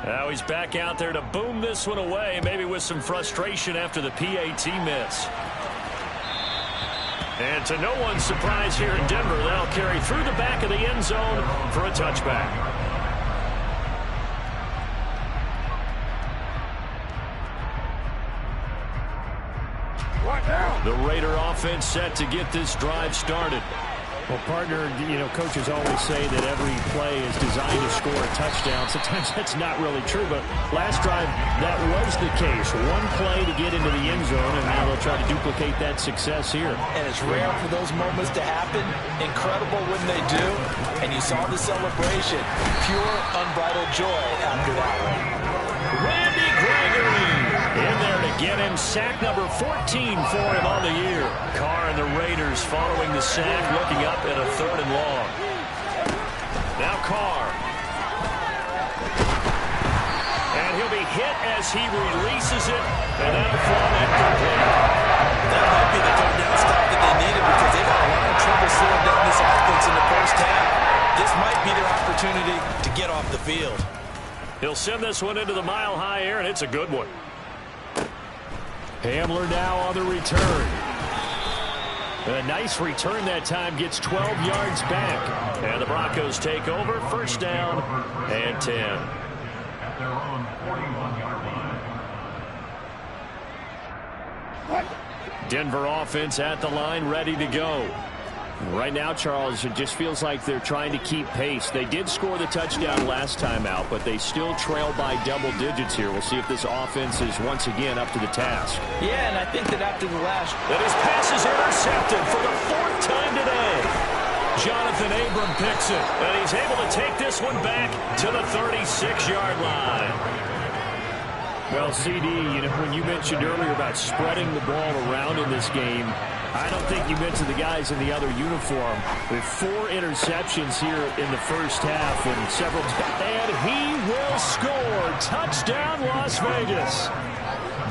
Now he's back out there to boom this one away, maybe with some frustration after the PAT miss. And to no one's surprise here in Denver, they'll carry through the back of the end zone for a touchback. The Raider offense set to get this drive started. Well, partner, coaches always say that every play is designed to score a touchdown. Sometimes that's not really true, but last drive, that was the case. One play to get into the end zone, and now they'll try to duplicate that success here. And it's rare for those moments to happen. Incredible when they do. And you saw the celebration. Pure, unbridled joy after that one. Randy Gregory in there to get him sack number 14 for him on the year. Carr and the Raiders following the sack, looking up at a 3rd and long. Now Carr. And he'll be hit as he releases it, and that'll fall incomplete. That might be the 3rd down stop that they needed because they've had a lot of trouble slowing down this offense in the first half. This might be their opportunity to get off the field. He'll send this one into the mile-high air, and it's a good one. Hamler now on the return. A nice return that time, gets 12 yards back. And the Broncos take over, 1st down and 10. At their own 41-yard line. Denver offense at the line, ready to go. Right now, Charles, it just feels like they're trying to keep pace. They did score the touchdown last time out, but they still trail by double digits here. We'll see if this offense is once again up to the task. Yeah, and I think that after the last... That his pass is intercepted for the 4th time today. Jonathan Abram picks it, and he's able to take this one back to the 36-yard line. Well, CD, when you mentioned earlier about spreading the ball around in this game, I don't think you mentioned the guys in the other uniform. With 4 interceptions here in the first half and several... And he will score. Touchdown, Las Vegas.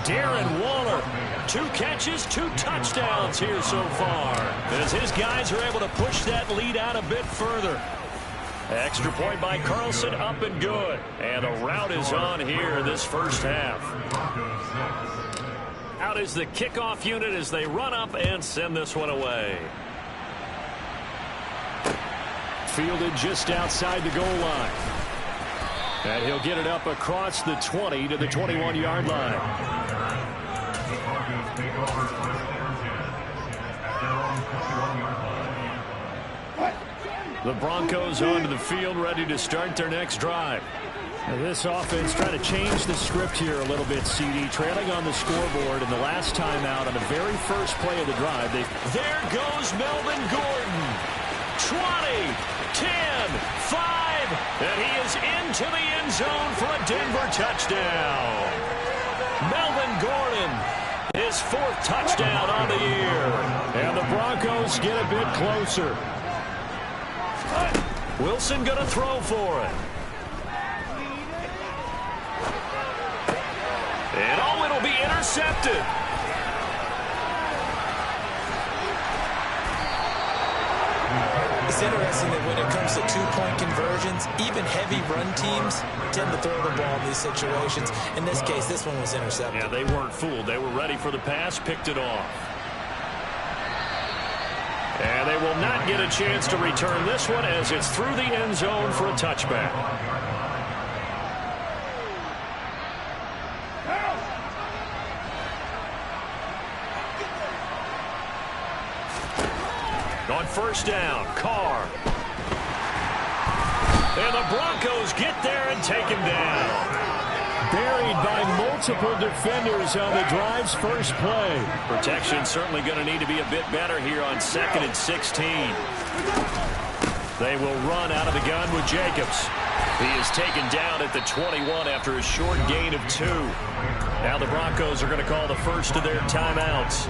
Darren Waller, 2 catches, 2 touchdowns here so far, as his guys are able to push that lead out a bit further. Extra point by Carlson, up and good. And a rout is on here in this first half. Out is the kickoff unit as they run up and send this one away. Fielded just outside the goal line. And he'll get it up across the 20 to the 21-yard line. The Broncos onto the field, ready to start their next drive. Now this offense trying to change the script here a little bit, CD. Trailing on the scoreboard, and the last time out on the very first play of the drive. There goes Melvin Gordon. 20, 10, 5, and he is into the end zone for a Denver touchdown. Melvin Gordon, his 4th touchdown on the year. And the Broncos get a bit closer. Wilson going to throw for it. And oh, it'll be intercepted. It's interesting that when it comes to 2-point conversions, even heavy run teams tend to throw the ball in these situations. In this case, this one was intercepted. Yeah, they weren't fooled. They were ready for the pass, picked it off. And they will not get a chance to return this one as it's through the end zone for a touchback. On 1st down, Carr. And the Broncos get there and take him down. Buried by multiple defenders on the drive's first play. Protection certainly going to need to be a bit better here on 2nd and 16. They will run out of the gun with Jacobs. He is taken down at the 21 after a short gain of 2. Now the Broncos are going to call the first of their timeouts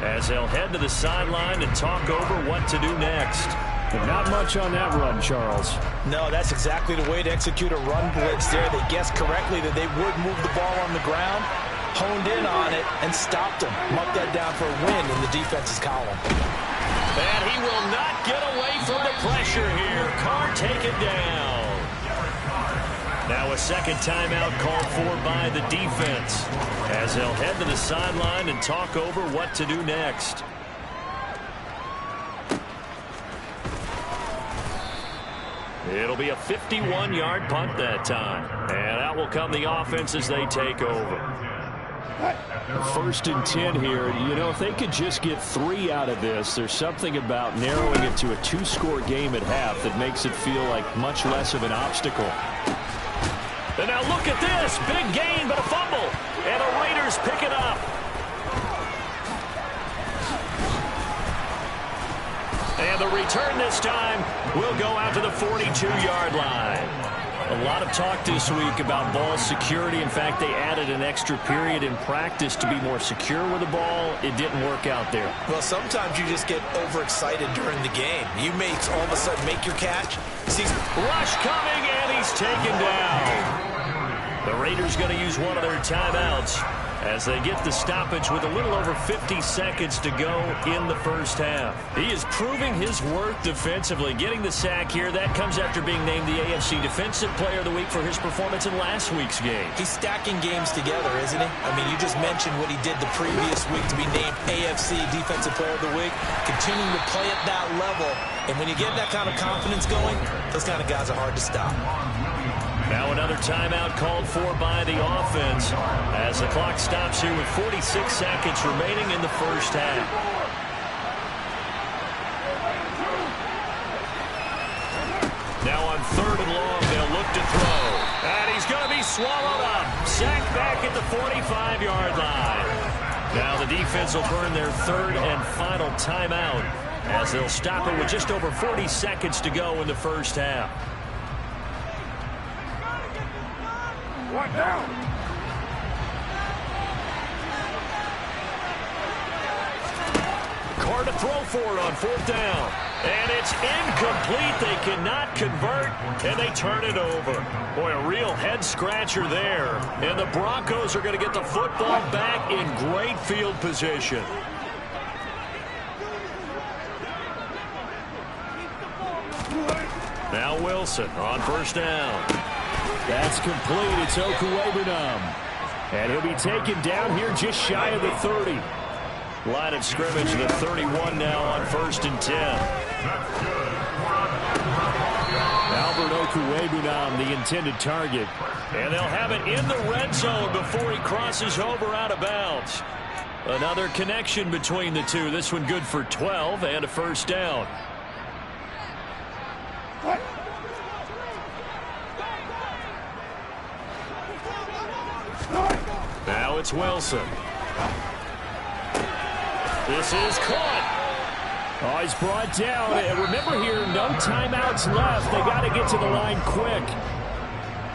as they'll head to the sideline and talk over what to do next. But not much on that run, Charles. No, that's exactly the way to execute a run blitz there. They guessed correctly that they would move the ball on the ground, honed in on it, and stopped them. Marked that down for a win in the defense's column. And he will not get away from the pressure here. Carr taken down. Now a second timeout called for by the defense as they'll head to the sideline and talk over what to do next. It'll be a 51-yard punt that time. And out will come the offense as they take over. 1st and 10 here. You know, if they could just get 3 out of this, there's something about narrowing it to a 2-score game at half that makes it feel like much less of an obstacle. And now look at this. Big gain, but a fumble. And the Raiders pick it up. And the return this time will go out to the 42-yard line. A lot of talk this week about ball security. In fact, they added an extra period in practice to be more secure with the ball. It didn't work out there. Well, sometimes you just get overexcited during the game. You may all of a sudden make your catch. Sees rush coming, and he's taken down. The Raiders going to use one of their timeouts as they get the stoppage with a little over 50 seconds to go in the first half. He is proving his worth defensively. Getting the sack here, that comes after being named the AFC Defensive Player of the Week for his performance in last week's game. He's stacking games together, isn't he? I mean, you just mentioned what he did the previous week to be named AFC Defensive Player of the Week. Continuing to play at that level. And when you get that kind of confidence going, those kind of guys are hard to stop. Now another timeout called for by the offense as the clock stops here with 46 seconds remaining in the first half. Now on 3rd and long, they'll look to throw. And he's going to be swallowed up. Sacked back at the 45-yard line. Now the defense will burn their 3rd and final timeout as they'll stop it with just over 40 seconds to go in the first half. One down. Carr to throw for it on 4th down. And it's incomplete. They cannot convert, and they turn it over. Boy, a real head-scratcher there. And the Broncos are going to get the football back in great field position. Now Wilson on 1st down. That's complete. It's Okuwebunam. And he'll be taken down here just shy of the 30. Line of scrimmage, the 31 now on 1st and 10. Albert Okuwebunam, the intended target. And they'll have it in the red zone before he crosses over out of bounds. Another connection between the two. This one good for 12 and a 1st down. Now it's Wilson. This is caught. Oh, he's brought down. And remember here, no timeouts left. They got to get to the line quick.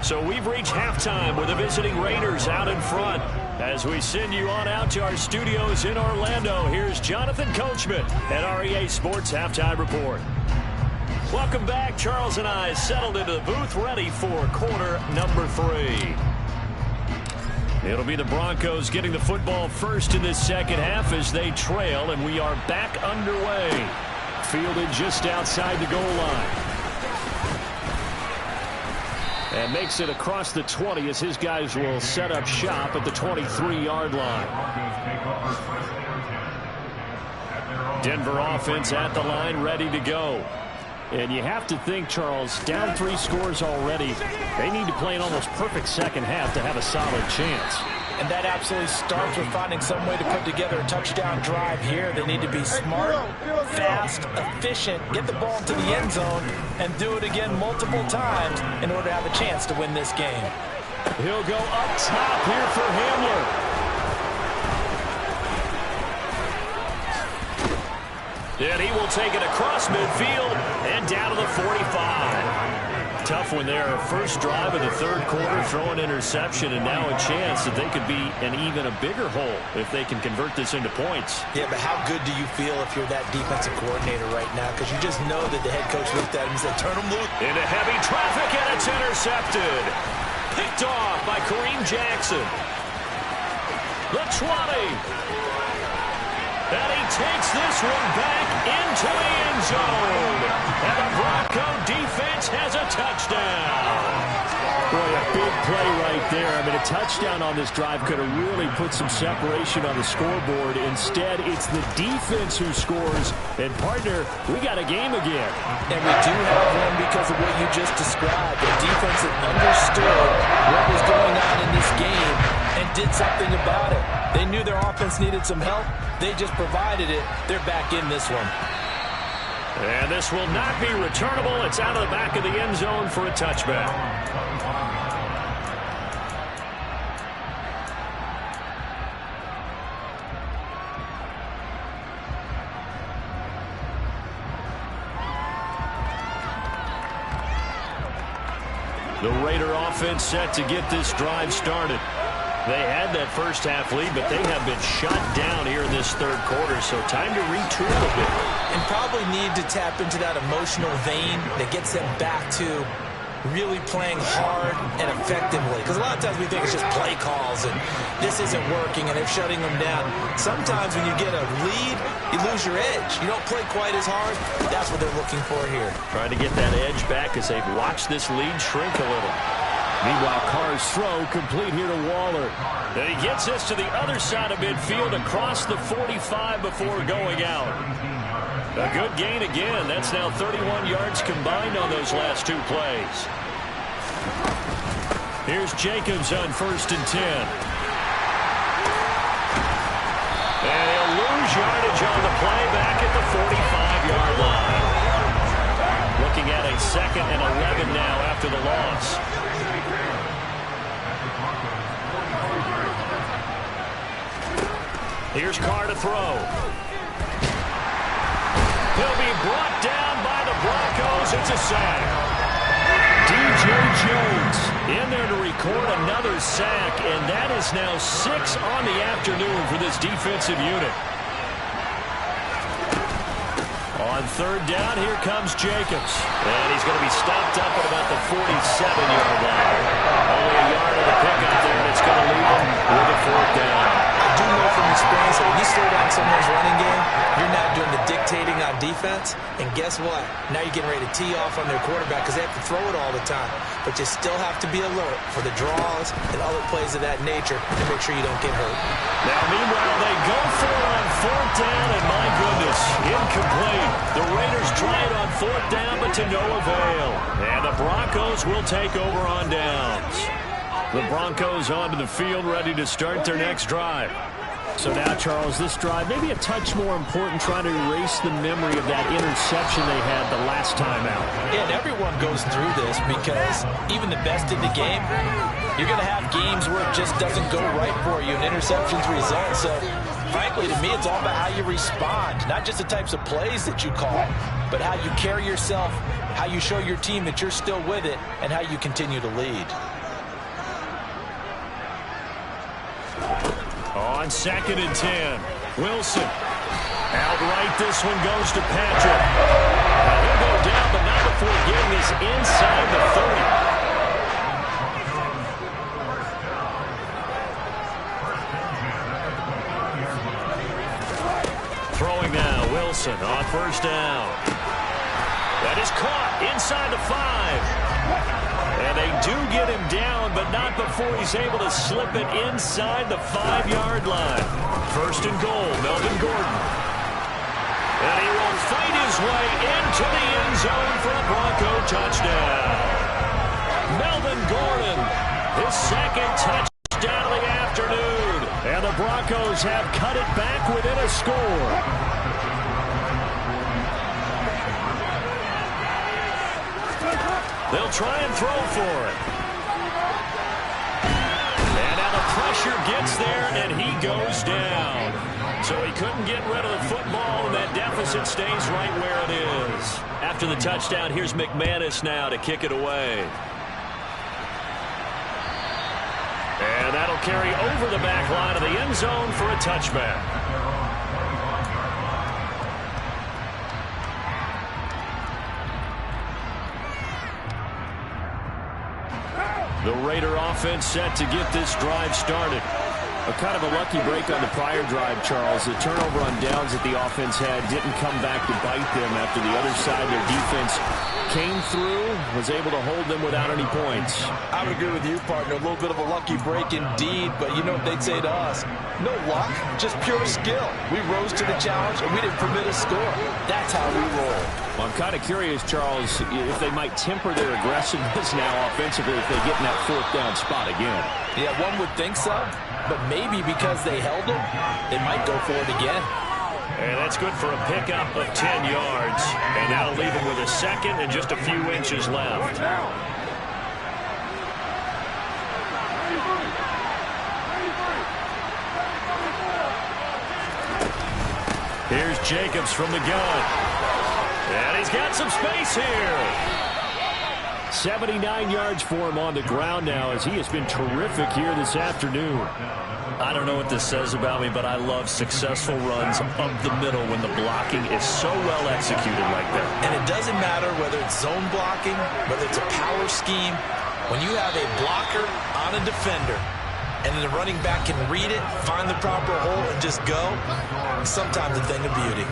So we've reached halftime with the visiting Raiders out in front. As we send you on out to our studios in Orlando, here's Jonathan Coachman at REA Sports Halftime Report. Welcome back. Charles and I settled into the booth ready for quarter number 3. It'll be the Broncos getting the football first in this second half as they trail, and we are back underway. Fielded just outside the goal line. And makes it across the 20 as his guys will set up shop at the 23-yard line. Denver offense at the line, ready to go. And you have to think, Charles, down 3 scores already. They need to play an almost perfect second half to have a solid chance. And that absolutely starts with finding some way to put together a touchdown drive here. They need to be smart, fast, efficient, get the ball into the end zone, and do it again multiple times in order to have a chance to win this game. He'll go up top here for Hamler. And he will take it across midfield and down to the 45. Tough one there. First drive of the 3rd quarter, throw an interception, and now a chance that they could be an even a bigger hole if they can convert this into points. Yeah, but how good do you feel if you're that defensive coordinator right now? Because you just know that the head coach looked at him and said, turn him loose. Into heavy traffic, and it's intercepted. Picked off by Kareem Jackson. The 20. And he takes this one back into the end zone. And the Bronco defense Jones has a touchdown. Boy, a big play right there. I mean, a touchdown on this drive could have really put some separation on the scoreboard. Instead, it's the defense who scores. And, partner, we got a game again. And we do have one because of what you just described. The defense that understood what was going on in this game and did something about it. They knew their offense needed some help. They just provided it. They're back in this one. And this will not be returnable. It's out of the back of the end zone for a touchback. The Raider offense set to get this drive started. They had that first half lead, but they have been shut down here in this third quarter, so time to retool a bit. And probably need to tap into that emotional vein that gets them back to really playing hard and effectively. Because a lot of times we think it's just play calls and this isn't working and they're shutting them down. Sometimes when you get a lead, you lose your edge. You don't play quite as hard. That's what they're looking for here. Trying to get that edge back as they've watched this lead shrink a little. Meanwhile, Carr's throw complete here to Waller. And he gets this to the other side of midfield across the 45 before going out. A good gain again. That's now 31 yards combined on those last two plays. Here's Jacobs on 1st and 10. And he'll lose yardage on the play back at the 45-yard line. Looking at a 2nd and 11 now after the loss. Here's Carr to throw. He'll be brought down by the Broncos. It's a sack. DJ Jones in there to record another sack, and that is now 6 on the afternoon for this defensive unit. On 3rd down, here comes Jacobs. And he's going to be stopped up at about the 47-yard line. Only a yard of the pickup there, and it's going to leave him with a 4th down. I do know from experience that when you slow down someone's running game, you're now doing the dictating on defense. And guess what? Now you're getting ready to tee off on their quarterback because they have to throw it all the time. But you still have to be alert for the draws and other plays of that nature to make sure you don't get hurt. Now, meanwhile, they go for it on 4th down, and my goodness, incomplete. The Raiders try it on 4th down, but to no avail. And the Broncos will take over on downs. The Broncos onto the field, ready to start their next drive. So now, Charles, this drive may be a touch more important, trying to erase the memory of that interception they had the last time out. Yeah, and everyone goes through this because even the best in the game, you're going to have games where it just doesn't go right for you and interceptions result. So, frankly, to me, it's all about how you respond, not just the types of plays that you call, but how you carry yourself, how you show your team that you're still with it, and how you continue to lead. On 2nd and 10, Wilson. Outright, this one goes to Patrick. Now, he'll go down, but not before getting this inside the 30. Throwing now, Wilson on 1st down. That is caught inside the 5. And they do get him down, but not before he's able to slip it inside the 5-yard line. 1st and goal, Melvin Gordon. And he will fight his way into the end zone for a Bronco touchdown. Melvin Gordon, his 2nd touchdown of the afternoon. And the Broncos have cut it back within a score. They'll try and throw for it. And now the pressure gets there, and he goes down. So he couldn't get rid of the football, and that deficit stays right where it is. After the touchdown, here's McManus now to kick it away. And that'll carry over the back line of the end zone for a touchback. The Raider offense set to get this drive started. A kind of a lucky break on the prior drive, Charles. The turnover on downs that the offense had didn't come back to bite them after the other side. Their defense came through, was able to hold them without any points. I would agree with you, partner. A little bit of a lucky break indeed, but you know what they'd say to us? No luck, just pure skill. We rose to the challenge, and we didn't permit a score. That's how we roll. Well, I'm kind of curious, Charles, if they might temper their aggressiveness now offensively if they get in that fourth down spot again. Yeah, one would think so, but maybe because they held it, they might go for it again. And that's good for a pickup of 10 yards. And that'll leave him with a second and just a few inches left. Here's Jacobs from the gun. And he's got some space here. 79 yards for him on the ground now as he has been terrific here this afternoon. I don't know what this says about me, but I love successful runs up the middle when the blocking is so well executed like that. And it doesn't matter whether it's zone blocking, whether it's a power scheme. When you have a blocker on a defender, and then the running back can read it, find the proper hole, and just go, it's sometimes a thing of beauty.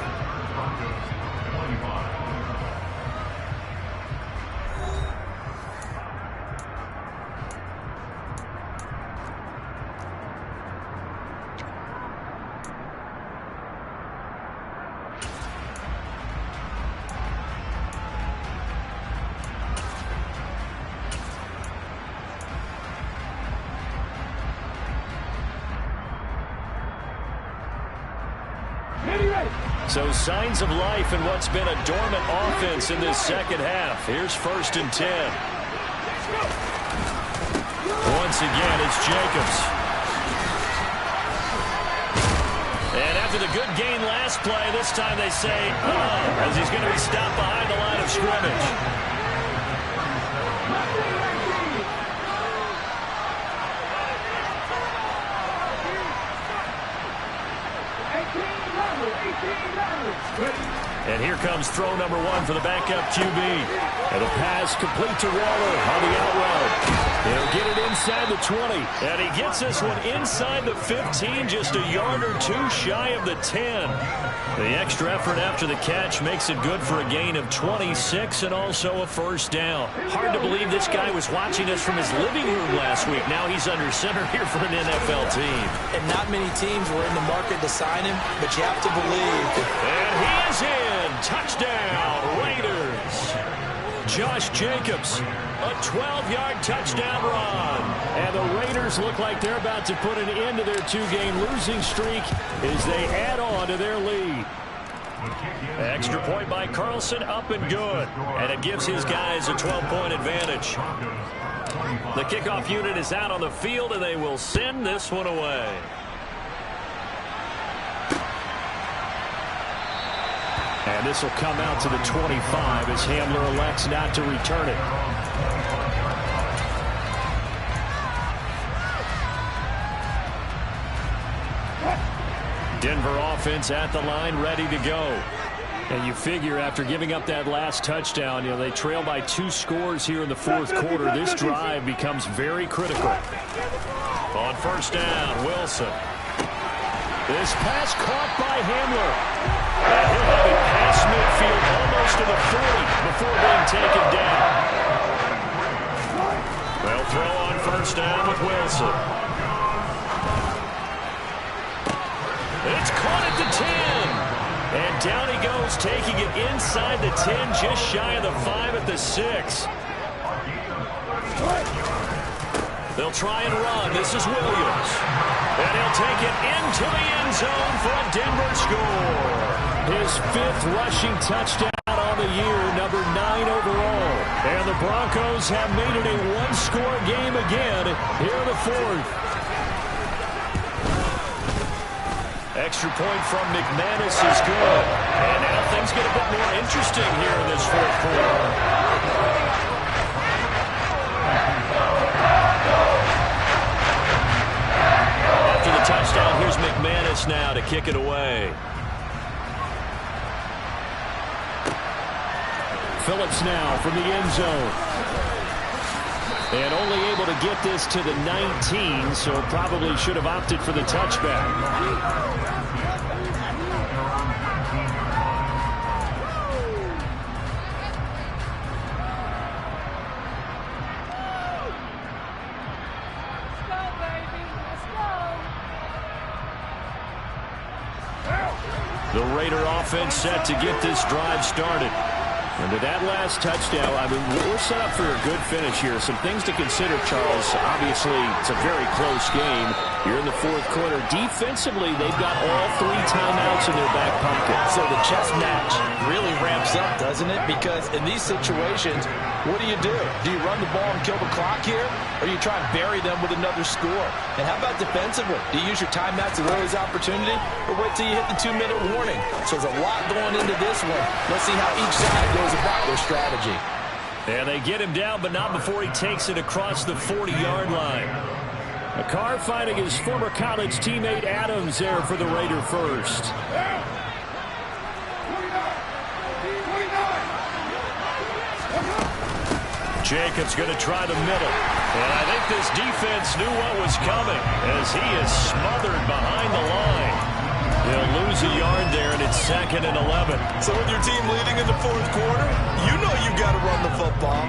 So signs of life in what's been a dormant offense in this second half. Here's 1st and 10. Once again, it's Jacobs. And after the good gain last play, this time they say, as he's going to be stopped behind the line of scrimmage. And here comes throw number 1 for the backup QB. And a pass complete to Waller on the out route. He'll get it inside the 20. And he gets this one inside the 15, just a yard or two shy of the 10. The extra effort after the catch makes it good for a gain of 26 and also a first down. Hard to believe this guy was watching us from his living room last week. Now he's under center here for an NFL team. And not many teams were in the market to sign him, but you have to believe. And he is in. Touchdown, Raiders. Josh Jacobs, a 12-yard touchdown run. And the Raiders look like they're about to put an end to their 2-game losing streak as they add on to their lead. Extra point by Carlson, up and good. And it gives his guys a 12-point advantage. The kickoff unit is out on the field, and they will send this one away. And this will come out to the 25 as Hamler elects not to return it. Denver offense at the line, ready to go. And you figure after giving up that last touchdown, they trail by 2 scores here in the fourth quarter. This drive becomes very critical. On first down, Wilson. This pass caught by Hamler. And he'll have it past midfield almost to the 40 before being taken down. They'll throw on first down with Wilson. It's caught at the 10. And down he goes, taking it inside the 10, just shy of the 5 at the 6. They'll try and run. This is Williams. And he'll take it into the end zone for a Denver score. His 5th rushing touchdown on the year, number 9 overall. And the Broncos have made it a 1-score game again here in the 4th. Extra point from McManus is good. And now things get a bit more interesting here in this 4th quarter. Touchdown. Here's McManus now to kick it away. Phillips now from the end zone. And only able to get this to the 19, so probably should have opted for the touchback. The Raider offense set to get this drive started. And with that last touchdown, I mean, we're set up for a good finish here. Some things to consider, Charles. Obviously, it's a very close game. You're in the fourth quarter. Defensively, they've got all 3 timeouts in their back pocket. So the chess match really ramps up, doesn't it? Because in these situations, what do? Do you run the ball and kill the clock here? Or do you try and bury them with another score? And how about defensively? Do you use your timeouts as always opportunity? Or wait till you hit the 2-minute warning? So there's a lot going into this one. Let's see how each side goes about their strategy. And they get him down, but not before he takes it across the 40-yard line. McCarr finding his former college teammate Adams there for the Raider first. Jacobs going to try the middle. And I think this defense knew what was coming as he is smothered behind the line. They'll lose a yard there, and it's 2nd and 11. So with your team leading in the fourth quarter, you know you've got to run the football.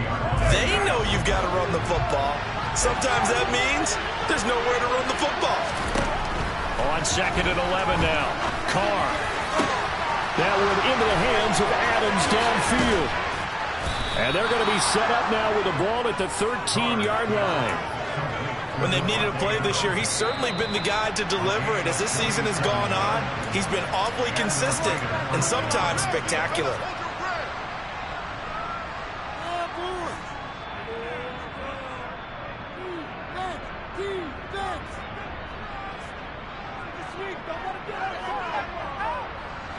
They know you've got to run the football. Sometimes that means there's nowhere to run the football. On 2nd and 11 now. Carr. That one into the hands of Adams downfield. And they're going to be set up now with the ball at the 13-yard line. When they've needed a play this year, he's certainly been the guy to deliver it. As this season has gone on, he's been awfully consistent and sometimes spectacular.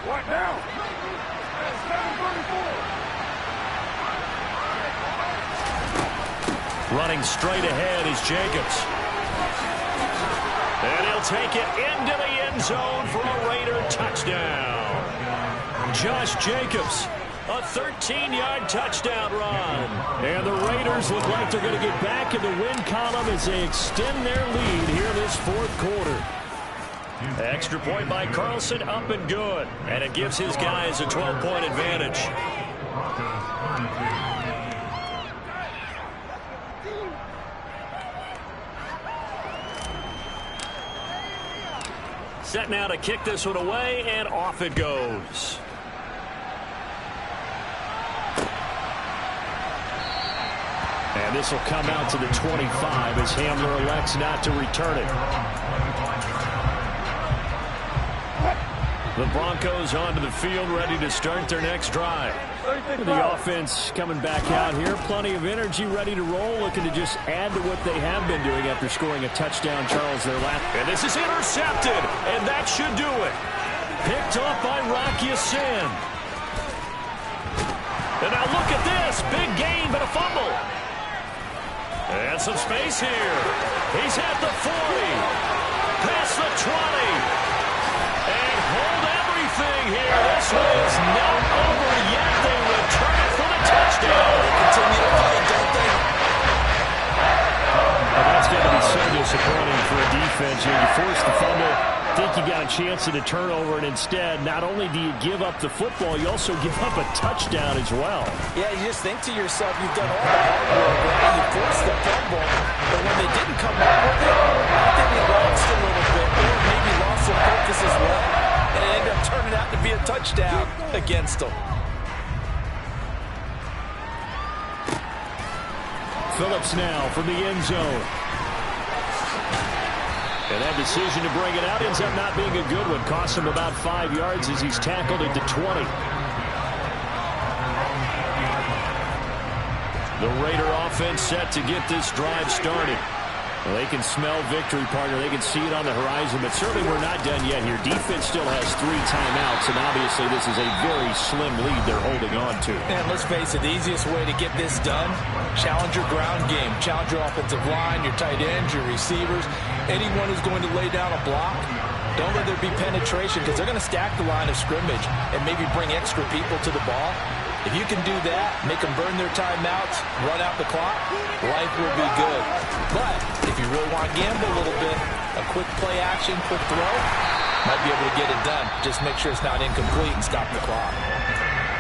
What now? Running straight ahead is Jacobs. And he'll take it into the end zone for a Raider touchdown. Josh Jacobs, a 13-yard touchdown run. And the Raiders look like they're going to get back in the win column as they extend their lead here this fourth quarter. Extra point by Carlson, up and good. And it gives his guys a 12-point advantage. Set now to kick this one away, and off it goes. And this will come out to the 25 as Hamler elects not to return it. The Broncos onto the field, ready to start their next drive. The offense coming back out here. Plenty of energy, ready to roll, looking to just add to what they have been doing after scoring a touchdown, Charles, their last. And this is intercepted, and that should do it. Picked off by Rocky Sin. And now look at this. Big gain, but a fumble. And some space here. He's at the 40. Past the 20. And hold everything here. This one is not over yet. They return it for the touchdown. They continue to play, don't they? And that's going to be so disappointing for a defense. You force the fumble, think you got a chance at a turnover, and instead, not only do you give up the football, you also give up a touchdown as well. Yeah, you just think to yourself, you've done all the hard work, right? You forced the fumble, but when they didn't come up with it, I think they lost a little bit, or maybe lost some focus as well, and it ended up turning out to be a touchdown against them. Phillips now from the end zone. And that decision to bring it out ends up not being a good one. Costs him about 5 yards as he's tackled at the 20. The Raider offense set to get this drive started. Well, they can smell victory, partner. They can see it on the horizon, but certainly we're not done yet here. Defense still has 3 timeouts, and obviously this is a very slim lead they're holding on to. And let's face it, the easiest way to get this done, challenge your ground game. Challenge your offensive line, your tight ends, your receivers, anyone who's going to lay down a block. Don't let there be penetration because they're going to stack the line of scrimmage and maybe bring extra people to the ball. If you can do that, make them burn their timeouts, run out the clock, life will be good. But if you really want to gamble a little bit, a quick play action, quick throw, might be able to get it done. Just make sure it's not incomplete and stop the clock.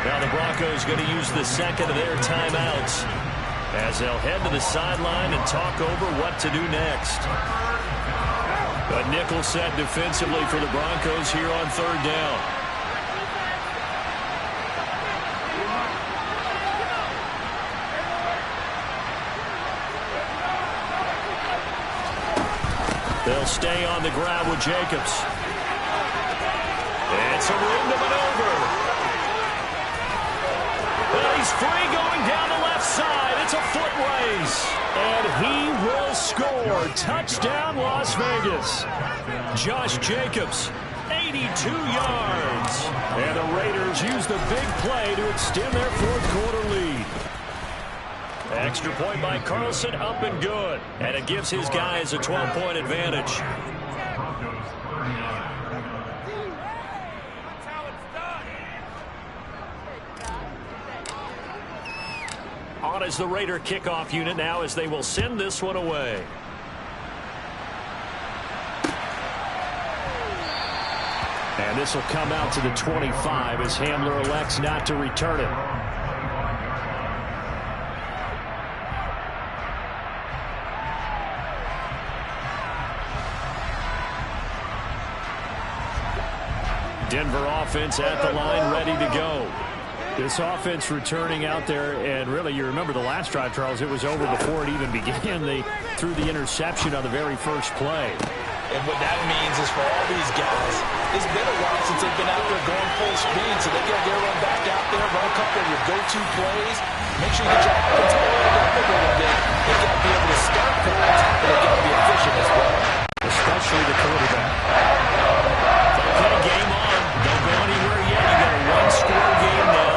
Now the Broncos going to use the second of their timeouts as they'll head to the sideline and talk over what to do next. A nickel set defensively for the Broncos here on third down. They'll stay on the ground with Jacobs. It's a room to maneuver. Well, he's free going down the left side. It's a foot race. And he will score. Touchdown, Las Vegas. Josh Jacobs, 82 yards. And the Raiders use the big play to extend their fourth quarter lead. Extra point by Carlson, up and good. And it gives his guys a 12-point advantage. On is the Raider kickoff unit now as they will send this one away. And this will come out to the 25 as Hamler elects not to return it. Denver offense at the line, ready to go. This offense returning out there, and really, you remember the last drive, Charles, it was over before it even began. They threw the interception on the very first play. And what that means is for all these guys, it's been a while since they've been out there going full speed, so they got to get run back out there, run a couple of your go-to plays. Make sure you get your offensive play up a little bit. They've got to be able to start fast, but they've got to be efficient as well. Especially the quarterback. Okay, game on. Don't go anywhere yet. You got a one-score game now.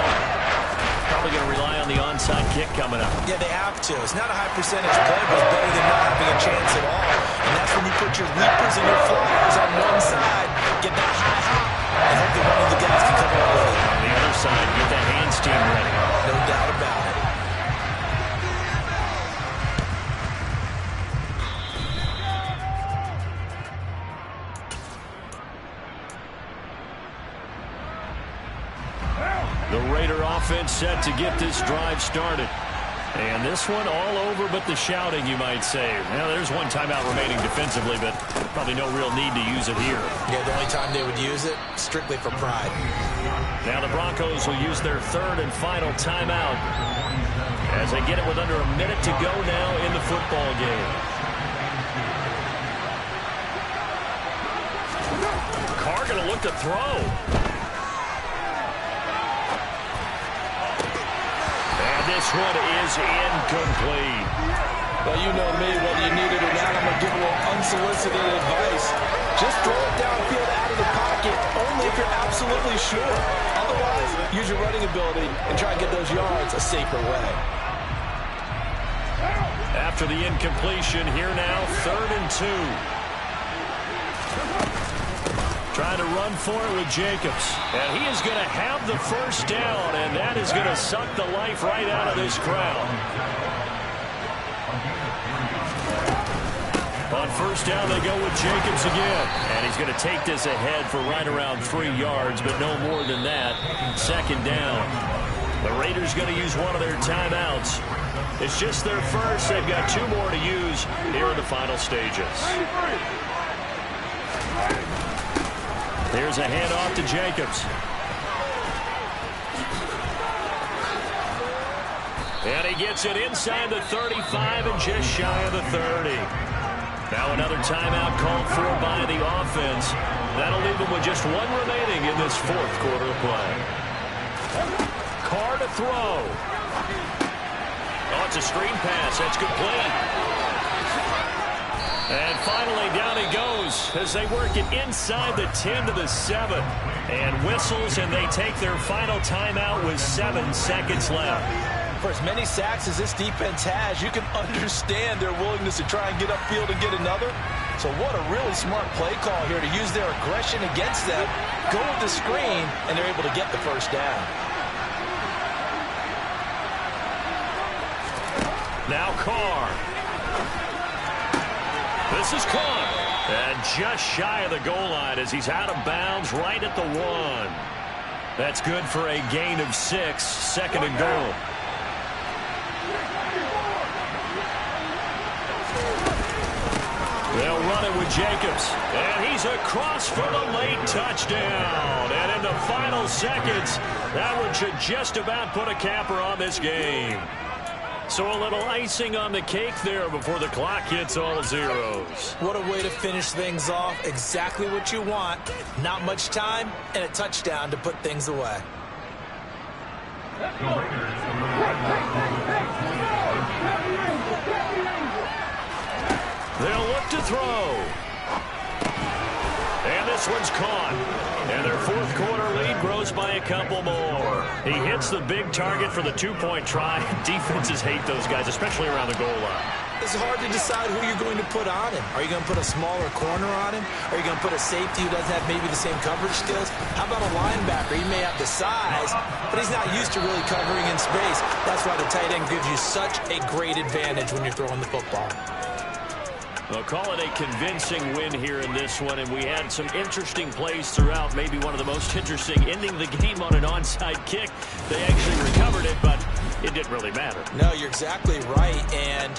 Probably going to rely on the onside kick coming up. Yeah, they have to. It's not a high percentage play, but it's better than not having a chance at all. And that's when you put your leapers and your flyers on one side, get that high hop, and hope that one of the guys can come up with it. On the other side, get that hands team ready. No doubt about it. The Raider offense set to get this drive started. And this one all over but the shouting, you might say. Now, there's one timeout remaining defensively, but probably no real need to use it here. Yeah, the only time they would use it, strictly for pride. Now the Broncos will use their third and final timeout as they get it with under a minute to go now in the football game. Carr going to look to throw. This one is incomplete. Well, you know me, whether you need it or not, I'm going to give a little unsolicited advice. Just throw it downfield out of the pocket, only if you're absolutely sure. Otherwise, use your running ability and try and get those yards a safer way. After the incompletion, here now, 3rd and 2. Trying to run for it with Jacobs. And he is going to have the first down, and that is going to suck the life right out of this crowd. On first down, they go with Jacobs again. And he's going to take this ahead for right around 3 yards, but no more than that. 2nd down. The Raiders going to use one of their timeouts. It's just their first. They've got 2 more to use here in the final stages. Here's a handoff to Jacobs. And he gets it inside the 35 and just shy of the 30. Now another timeout called for by the offense. That'll leave them with just 1 remaining in this 4th quarter of play. Carr to throw. Oh, it's a screen pass. That's complete. And finally, down he goes as they work it inside the 10 to the 7. And whistles, and they take their final timeout with 7 seconds left. For as many sacks as this defense has, you can understand their willingness to try and get upfield and get another. So what a really smart play call here to use their aggression against them, go with the screen, and they're able to get the first down. Now Carr. This is caught. And just shy of the goal line as he's out of bounds right at the 1. That's good for a gain of 6. Second and goal. They'll run it with Jacobs. And he's across for the late touchdown. And in the final seconds, that one should just about put a capper on this game. So a little icing on the cake there before the clock hits all zeros. What a way to finish things off. Exactly what you want. Not much time and a touchdown to put things away. They'll look to throw. And this one's caught. And their fourth quarter lead grows by a couple more. He hits the big target for the 2-point try. Defenses hate those guys, especially around the goal line. It's hard to decide who you're going to put on him. Are you going to put a smaller corner on him? Are you going to put a safety who doesn't have maybe the same coverage skills? How about a linebacker? He may have the size, but he's not used to really covering in space. That's why the tight end gives you such a great advantage when you're throwing the football. They'll call it a convincing win here in this one, and we had some interesting plays throughout. Maybe one of the most interesting, ending the game on an onside kick. They actually recovered it, but it didn't really matter. No, you're exactly right, and